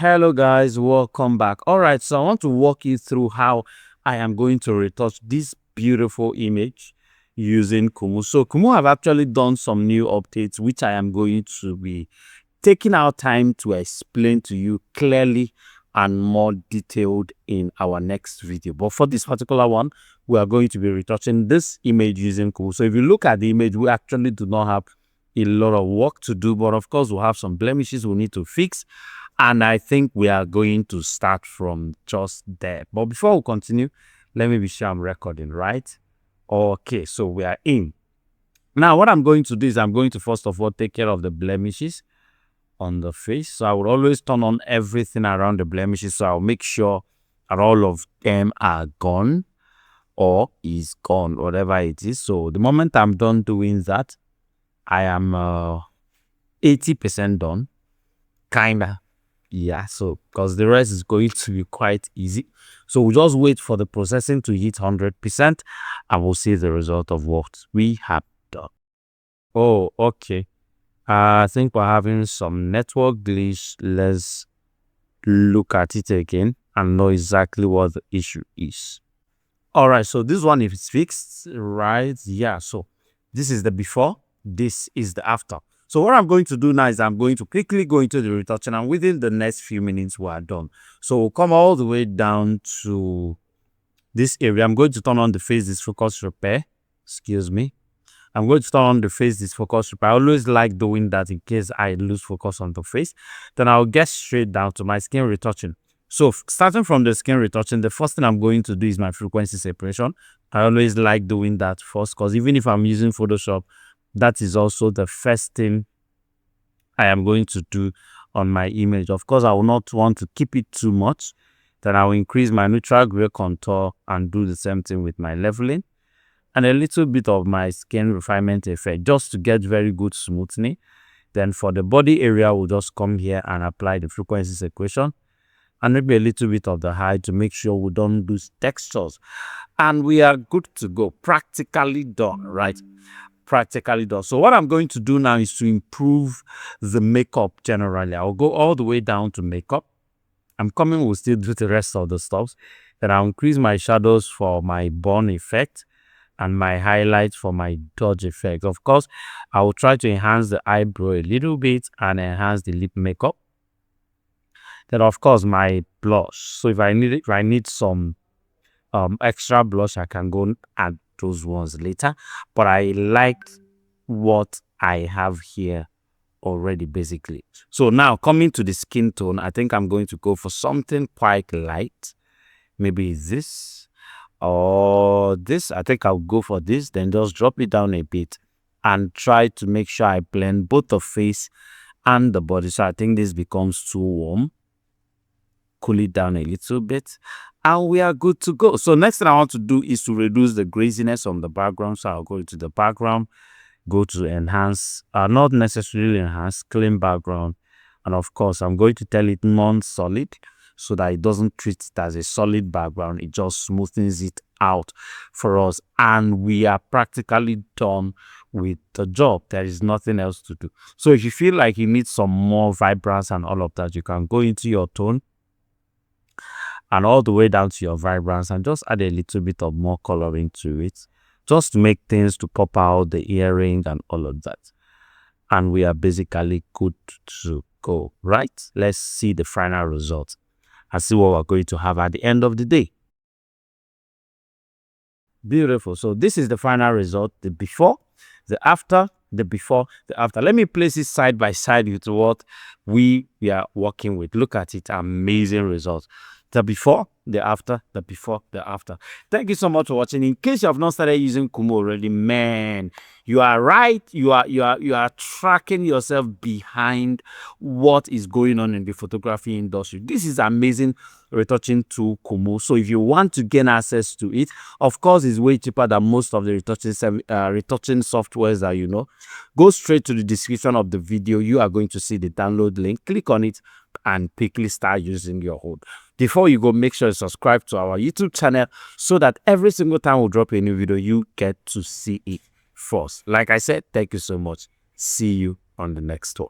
Hello guys, welcome back. All right, so I want to walk you through how I am going to retouch this beautiful image using Kumoo. So Kumoo have actually done some new updates which I am going to be taking our time to explain to you clearly and more detailed in our next video. But for this particular one, we are going to be retouching this image using Kumoo. So if you look at the image, we actually do not have a lot of work to do, but of course we'll have some blemishes we need to fix. And I think we are going to start from just there. But before we continue, let me be sure I'm recording, right? Okay, so we are in. Now, what I'm going to do is I'm going to first of all take care of the blemishes on the face. So I will always turn on everything around the blemishes. So I'll make sure that all of them are gone or is gone, whatever it is. So the moment I'm done doing that, I am 80% done, kinda. Yeah, so because the rest is going to be quite easy. So we'll just wait for the processing to hit 100% and we'll see the result of what we have done. Oh, okay. I think we're having some network glitch. Let's look at it again and know exactly what the issue is. All right, so this one is fixed, right? Yeah, so this is the before, this is the after. So what I'm going to do now is I'm going to quickly go into the retouching, and within the next few minutes we are done. So we'll come all the way down to this area. I'm going to turn on the phase disfocus repair. Excuse me. I'm going to turn on the phase disfocus repair. I always like doing that in case I lose focus on the face. Then I'll get straight down to my skin retouching. So starting from the skin retouching, the first thing I'm going to do is my frequency separation. I always like doing that first because even if I'm using Photoshop, that is also the first thing I am going to do on my image. Of course, I will not want to keep it too much. Then I will increase my neutral gray contour and do the same thing with my leveling. And a little bit of my skin refinement effect just to get very good smoothing. Then for the body area, we'll just come here and apply the frequency separation. And maybe a little bit of the height to make sure we don't lose textures. And we are good to go. Practically done, right? Practically done. So what I'm going to do now is to improve the makeup generally. I'll go all the way down to makeup. I'm coming, we'll still do the rest of the stuff. Then I'll increase my shadows for my burn effect and my highlights for my dodge effect. Of course, I will try to enhance the eyebrow a little bit and enhance the lip makeup. Then of course my blush. So if I need some extra blush, I can go and add those ones later. But I liked what I have here already basically. So now coming to the skin tone, I think I'm going to go for something quite light. Maybe this or this. I think I'll go for this, then just drop it down a bit and try to make sure I blend both the face and the body. So I think this becomes too warm. Cool it down a little bit and we are good to go. So next thing I want to do is to reduce the graziness on the background. So I'll go into the background, go to enhance, not necessarily enhance, clean background, and of course I'm going to tell it non-solid so that it doesn't treat it as a solid background. It just smoothens it out for us and we are practically done with the job. There is nothing else to do. So if you feel like you need some more vibrance and all of that, you can go into your tone and all the way down to your vibrance and just add a little bit of more coloring to it just to make things to pop out, the earring and all of that. And we are basically good to go, right? Let's see the final result and see what we're going to have at the end of the day. Beautiful. So this is the final result, the before, the after, the before, the after. Let me place it side by side with what we are working with. Look at it. Amazing results. The before, the after, the before, the after. Thank you so much for watching. In case you have not started using Kumoo already, man, you are right. You are tracking yourself behind what is going on in the photography industry. This is amazing retouching tool, Kumoo. So if you want to gain access to it, of course, it's way cheaper than most of the retouching softwares that you know. Go straight to the description of the video. You are going to see the download link. Click on it and quickly start using your own. Before you go, make sure you subscribe to our YouTube channel so that every single time we drop a new video, you get to see it first. Like I said, thank you so much. See you on the next one.